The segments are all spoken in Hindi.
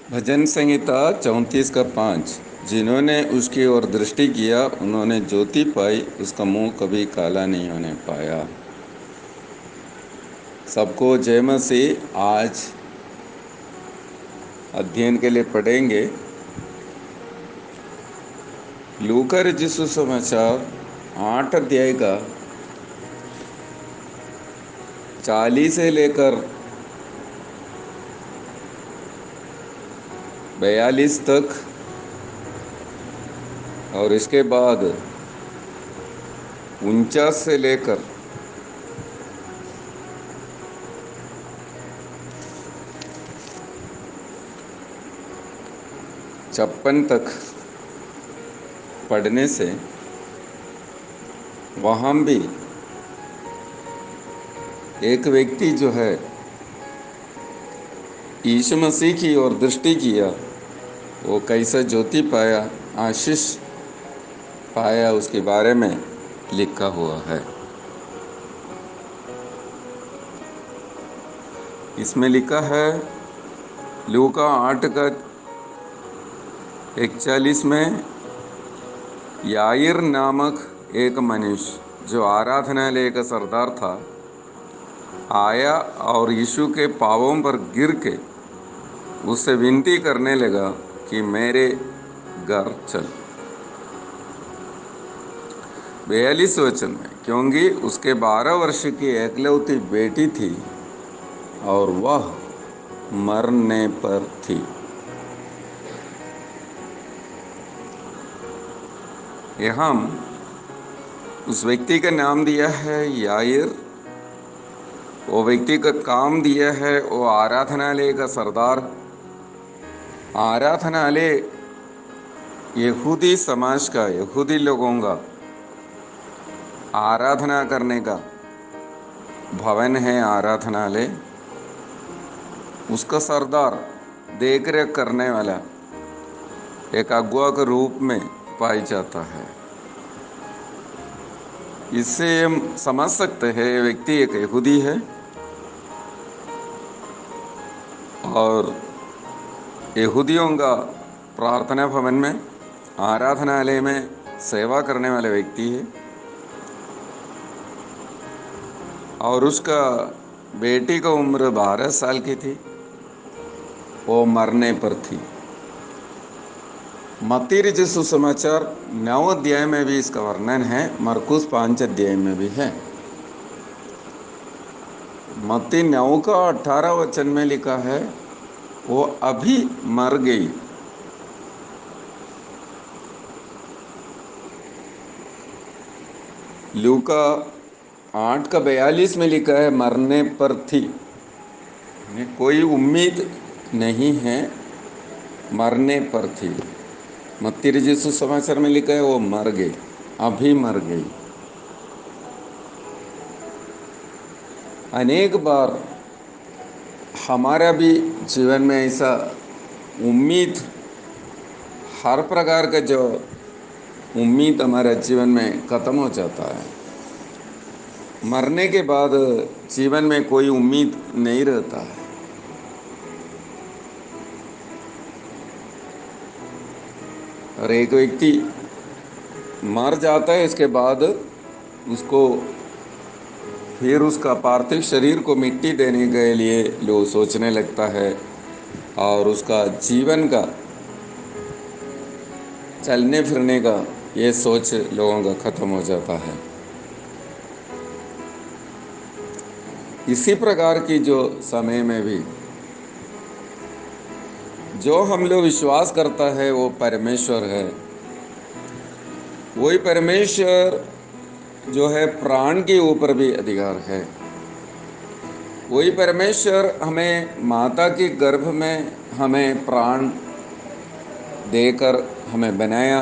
भजन संहिता 34 का 5। जिन्होंने उसकी ओर दृष्टि किया उन्होंने ज्योति पाई, उसका मुंह कभी काला नहीं होने पाया। सबको जय मसीह। आज अध्ययन के लिए पढ़ेंगे लूका रचित सुसमाचार 8 अध्याय का 40 से लेकर 42 तक, और इसके बाद 49 से लेकर 56 तक पढ़ने से वहाँ भी एक व्यक्ति जो है यीशु मसीह की ओर दृष्टि किया, वो कैसा ज्योति पाया, आशीष पाया, उसके बारे में लिखा हुआ है। इसमें लिखा है लूका 8 का 41 में, याईर नामक एक मनुष्य जो आराधनालय का सरदार था आया और यीशु के पांवों पर गिर के उससे विनती करने लगा कि मेरे घर चल। 42 वचन में, क्योंकि उसके 12 वर्ष की एकलौती बेटी थी और वह मरने पर थी। यहाँ उस व्यक्ति का नाम दिया है याईर। वो व्यक्ति का काम दिया है, वो आराधनालय का सरदार। आराधनालय यहूदी समाज का, यहूदी लोगों का आराधना करने का भवन है आराधनालय। उसका सरदार, देख रेख करने वाला, एक अगुआ के रूप में पाई जाता है। इससे हम समझ सकते हैं ये व्यक्ति एक यहूदी है और यहूदियों का प्रार्थना भवन में, आराधनालय में सेवा करने वाले व्यक्ति है। और उसका बेटी का उम्र 12 साल की थी, वो मरने पर थी। मत्ती रचित सुसमाचार 9 अध्याय में भी इसका वर्णन है, मरकुस 5 अध्याय में भी है। मत्ती 9 का 18 वचन में लिखा है वो अभी मर गई। लूका 8 का 42 में लिखा है मरने पर थी। कोई उम्मीद नहीं है, मरने पर थी। मत्ती रचित सुसमाचार में लिखा है वो मर गई, अभी मर गई। अनेक बार हमारा भी जीवन में ऐसा उम्मीद, हर प्रकार का जो उम्मीद हमारे जीवन में ख़त्म हो जाता है। मरने के बाद जीवन में कोई उम्मीद नहीं रहता है। और एक व्यक्ति मर जाता है, इसके बाद उसको फिर उसका पार्थिव शरीर को मिट्टी देने के लिए लोग सोचने लगता है और उसका जीवन का, चलने फिरने का ये सोच लोगों का ख़त्म हो जाता है। इसी प्रकार की जो समय में भी जो हम लोग विश्वास करता है वो परमेश्वर है। वही परमेश्वर जो है प्राण के ऊपर भी अधिकार है। वही परमेश्वर हमें माता के गर्भ में हमें प्राण देकर हमें बनाया।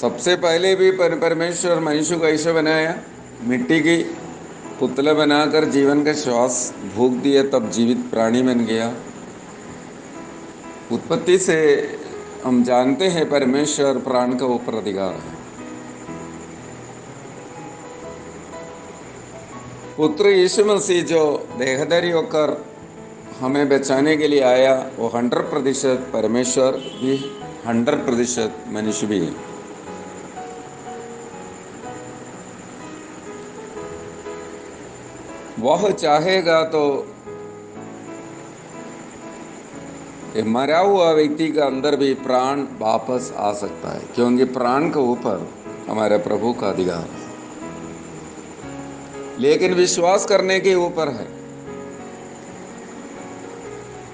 सबसे पहले भी परमेश्वर मनुष्य को ऐसे बनाया, मिट्टी की पुतला बनाकर जीवन का श्वास फूंक दिया, तब जीवित प्राणी बन गया। उत्पत्ति से हम जानते हैं परमेश्वर प्राण का ऊपर अधिकार है। पुत्र यीशु मसीह जो देहधारी होकर हमें बचाने के लिए आया, वो 100% परमेश्वर भी 100% मनुष्य भी है। वह चाहेगा तो ये मरा हुआ व्यक्ति के अंदर भी प्राण वापस आ सकता है, क्योंकि प्राण के ऊपर हमारे प्रभु का अधिकार है, लेकिन विश्वास करने के ऊपर है।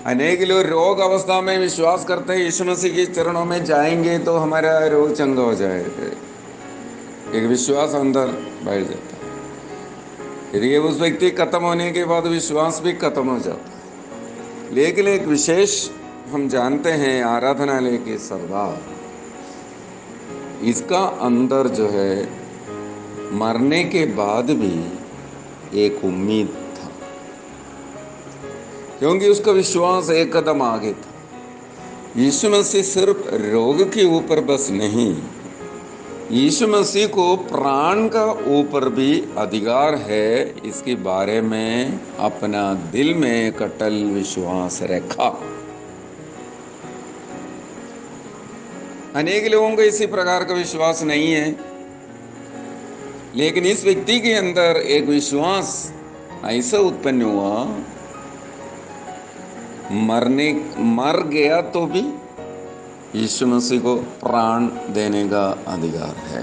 अनेक लोग रोग अवस्था में विश्वास करते हैं यीशु मसीह के चरणों में जाएंगे तो हमारा रोग चंगा हो जाएगा, एक विश्वास अंदर बैठ जाता है। यदि उस व्यक्ति खत्म होने के बाद विश्वास भी खत्म हो जाता है। लेकिन एक विशेष हम जानते हैं, आराधनालय के सरदार, इसका अंदर जो है मरने के बाद भी एक उम्मीद था, क्योंकि उसका विश्वास एक कदम आगे था। यीशु मसीह सिर्फ रोग के ऊपर बस नहीं, यीशु मसीह को प्राण का ऊपर भी अधिकार है, इसके बारे में अपना दिल में कटल विश्वास रखा। अनेक लोगों को इसी प्रकार का विश्वास नहीं है, लेकिन इस व्यक्ति के अंदर एक विश्वास ऐसा उत्पन्न हुआ, मर गया तो भी यीशु मसीह को प्राण देने का अधिकार है।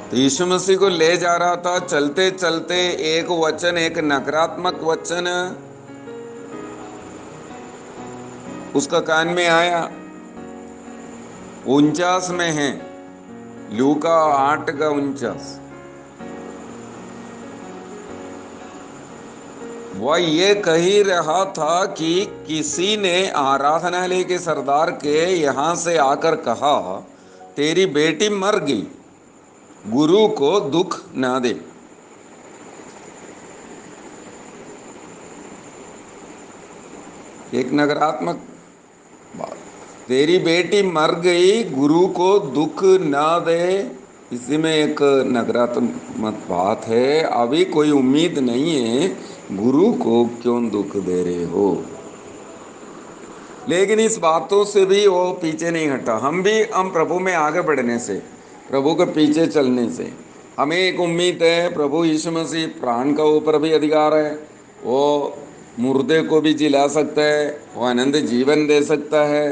तो यीशु मसीह को ले जा रहा था, चलते चलते एक वचन, एक नकारात्मक वचन उसका कान में आया। 49 में है, लूका 8 का 49। वह ये कह ही रहा था कि किसी ने आराधनालय के सरदार के यहां से आकर कहा, तेरी बेटी मर गई, गुरु को दुख ना दे। एक नकारात्मक बात, तेरी बेटी मर गई, गुरु को दुख ना दे, इसी में एक नकारात्मक बात है। अभी कोई उम्मीद नहीं है, गुरु को क्यों दुख दे रहे हो। लेकिन इस बातों से भी वो पीछे नहीं हटा। हम प्रभु में आगे बढ़ने से, प्रभु के पीछे चलने से हमें एक उम्मीद है, प्रभु यीशु मसीह प्राण का ऊपर भी अधिकार है, वो मुर्दे को भी जिला सकता है, वो आनंद जीवन दे सकता है,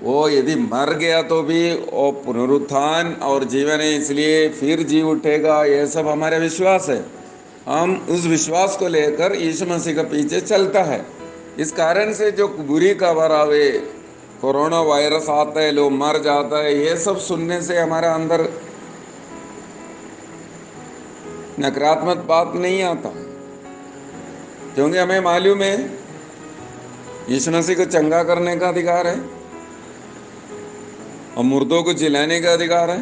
वो यदि मर गया तो भी वो पुनरुत्थान और जीवन है, इसलिए फिर जी उठेगा। यह सब हमारा विश्वास है। हम उस विश्वास को लेकर यीशु मसीह के पीछे चलता है। इस कारण से जो बुरी खबर आवे, कोरोना वायरस आता है, लोग मर जाता है, ये सब सुनने से हमारा अंदर नकारात्मक बात नहीं आता, क्योंकि हमें मालूम है यीशु मसीह को चंगा करने का अधिकार है और मुर्दों को जिलाने का अधिकार है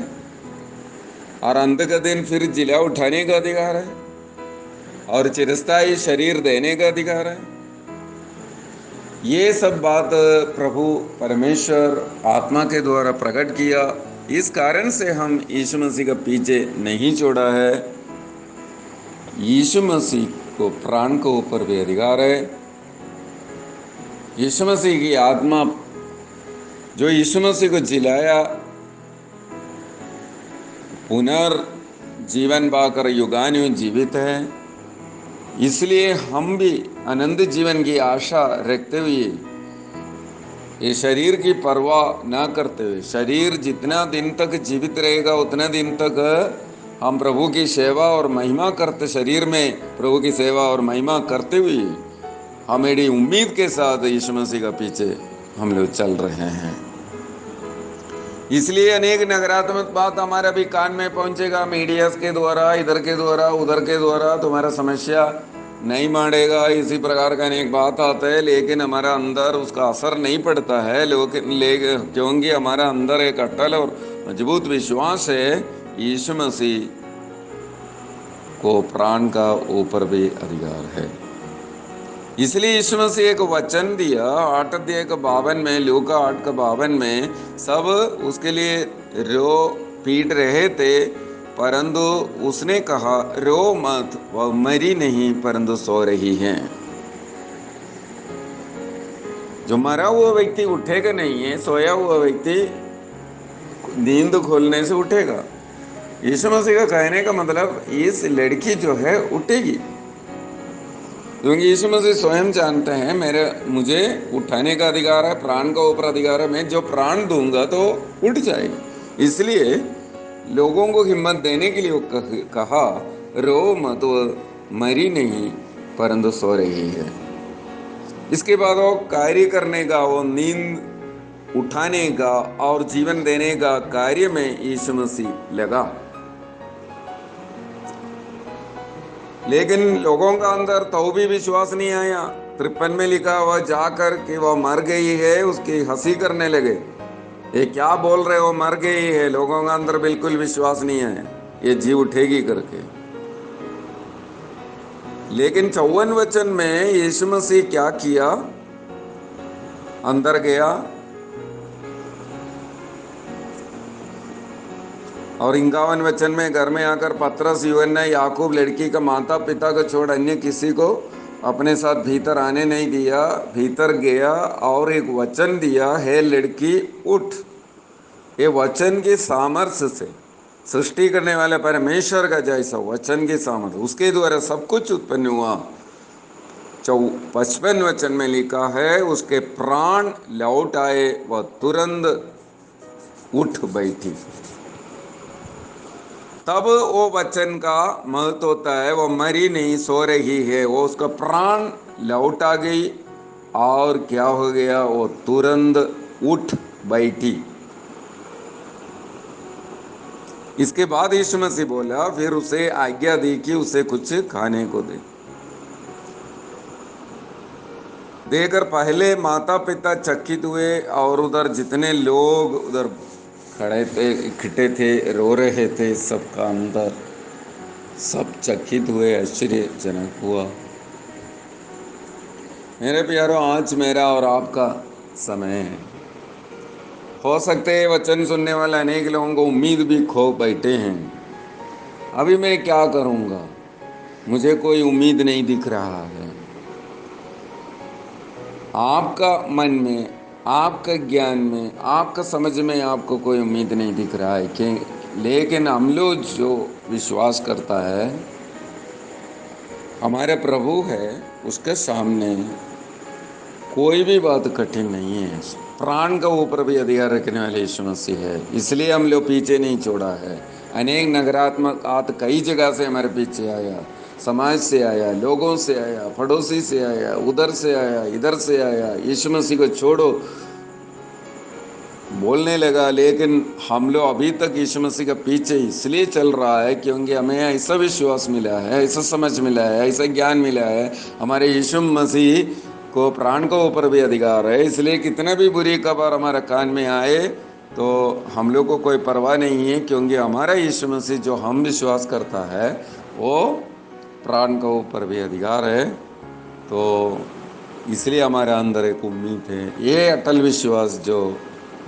और अंत का दिन फिर जिला उठाने का अधिकार है और चिरस्थायी शरीर देने का अधिकार है। ये सब बात प्रभु परमेश्वर आत्मा के द्वारा प्रकट किया। इस कारण से हम यीशु मसीह का पीछे नहीं छोड़ा है। यीशु मसीह को प्राण के ऊपर भी अधिकार है। यीशु मसीह की आत्मा जो यीशु मसीह को जिलाया, पुनर्जीवन पाकर युगानुयुग जीवित है, इसलिए हम भी अनंत जीवन की आशा रखते हुए, ये शरीर की परवाह ना करते हुए, शरीर जितना दिन तक जीवित रहेगा उतना दिन तक हम प्रभु की सेवा और महिमा करते, शरीर में प्रभु की सेवा और महिमा करते हुए हमारी उम्मीद के साथ यीशु मसीह का पीछे हम लोग चल रहे हैं। इसलिए अनेक नकारात्मक बात हमारे भी कान में पहुंचेगा, मीडिया के द्वारा, इधर के द्वारा, उधर के द्वारा, तुम्हारा समस्या नहीं मानेगा, इसी प्रकार का अनेक बात आता है, लेकिन हमारा अंदर उसका असर नहीं पड़ता है। क्योंकि हमारा अंदर एक अटल और मजबूत विश्वास है, यीशु मसीह को प्राण का ऊपर भी अधिकार है। इसलिए यीशु मसीह एक वचन दिया 8:52 में, लूका 8:52 में, सब उसके लिए रो पीट रहे थे, परंतु उसने कहा, रो मत, वह मरी नहीं परंतु सो रही हैं। जो मरा हुआ व्यक्ति उठेगा नहीं है, सोया हुआ व्यक्ति नींद खोलने से उठेगा। यीशु मसीह का कहने का मतलब इस लड़की जो है उठेगी, क्योंकि यीशु मसीह स्वयं जानते हैं मुझे उठाने का अधिकार है, प्राण का ऊपर अधिकार है, मैं जो प्राण दूंगा तो उठ जाएगी। इसलिए लोगों को हिम्मत देने के लिए वो कहा, रो मत, वो मरी नहीं परंतु सो रही है। इसके बाद वो कार्य करने का, वो नींद उठाने का और जीवन देने का कार्य में यीशु मसीह लगा। लेकिन लोगों का अंदर तो भी विश्वास नहीं आया। 53 में लिखा हुआ जाकर कि वह मर गई है, उसकी हंसी करने लगे। ये क्या बोल रहे हो, मर गई है? लोगों का अंदर बिल्कुल विश्वास नहीं है ये जी उठेगी करके। लेकिन 54 वचन में यीशु मसीह क्या किया, अंदर गया और 51 वचन में घर में आकर पतरस, यूहन्ना, याकूब, लड़की का माता पिता को छोड़ अन्य किसी को अपने साथ भीतर आने नहीं दिया। भीतर गया और एक वचन दिया, हे लड़की उठ। ये वचन की सामर्थ्य से, सृष्टि करने वाले परमेश्वर का जैसा वचन की सामर्थ्य, उसके द्वारा सब कुछ उत्पन्न हुआ। 55 वचन में लिखा है, उसके प्राण लौट आए, वह तुरंत उठ बैठी। तब वो वचन का महत्व होता है, वो मरी नहीं, सो रही है, वो उसका प्राण लौट आ गई और क्या हो गया, वो तुरंत उठ बैठी। इसके बाद यीशु मसीह बोला, फिर उसे आज्ञा दी कि उसे कुछ खाने को दे। देकर पहले माता पिता चकित हुए और उधर जितने लोग उधर खड़े थे, इकट्ठे थे, रो रहे थे, सबका अंदर सब चकित हुए, आश्चर्यजनक हुआ। मेरे प्यारों, आज मेरा और आपका समय है। हो सकते है वचन सुनने वाले अनेक लोगों को उम्मीद भी खो बैठे हैं। अभी मैं क्या करूँगा, मुझे कोई उम्मीद नहीं दिख रहा है। आपका मन में, आपका ज्ञान में, आपका समझ में आपको कोई उम्मीद नहीं दिख रहा है कि, लेकिन हम लोग जो विश्वास करता है हमारे प्रभु है, उसके सामने कोई भी बात कठिन नहीं है। प्राण का ऊपर भी अधिकार रखने वाले यीशु मसीह है, इसलिए हम लोग पीछे नहीं छोड़ा है। अनेक नकारात्मक आत कई जगह से हमारे पीछे आया, समाज से आया, लोगों से आया, पड़ोसी से आया, उधर से आया, इधर से आया, यीशु मसीह को छोड़ो बोलने लगा। लेकिन हम लोग अभी तक यीशु मसीह का पीछे इसलिए चल रहा है क्योंकि हमें ऐसा विश्वास मिला है, ऐसा समझ मिला है, ऐसा ज्ञान मिला है, हमारे यीशु मसीह को प्राण को ऊपर भी अधिकार है। इसलिए कितना भी बुरी खबर हमारे कान में आए तो हम लोग को कोई परवाह नहीं है, क्योंकि हमारा यीशु मसीह जो हम विश्वास करता है वो प्राण का ऊपर भी अधिकार है। तो इसलिए हमारे अंदर एक उम्मीद है। ये अटल विश्वास जो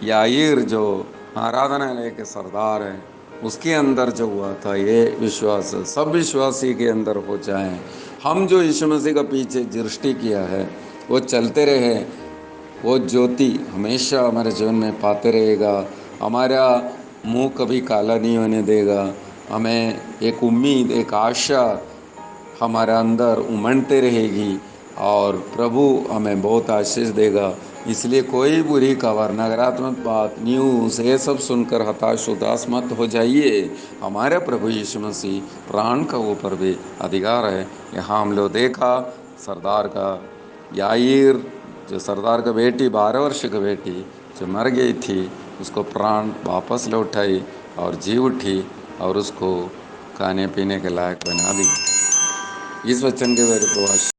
याईर, जो आराधनालय के सरदार हैं, उसके अंदर जो हुआ था, ये विश्वास सब विश्वासी के अंदर हो जाए। हम जो यीशु मसीह का पीछे दृष्टि किया है वो चलते रहे, वो ज्योति हमेशा हमारे जीवन में पाते रहेगा। हमारा मुंह कभी काला नहीं होने देगा। हमें एक उम्मीद, एक आशा हमारे अंदर उमड़ते रहेगी और प्रभु हमें बहुत आशीष देगा। इसलिए कोई बुरी खबर, नकारात्मक बात, न्यूज़, ये सब सुनकर हताश उदास मत हो जाइए। हमारे प्रभु यीशु मसीह प्राण का ऊपर भी अधिकार है। यहाँ हम लोग देखा सरदार का याईर, जो सरदार का बेटी, 12 वर्ष की बेटी जो मर गई थी, उसको प्राण वापस लौटाई और जी उठी और उसको खाने पीने के लायक बना दी। इस वचन के द्वारा प्रवास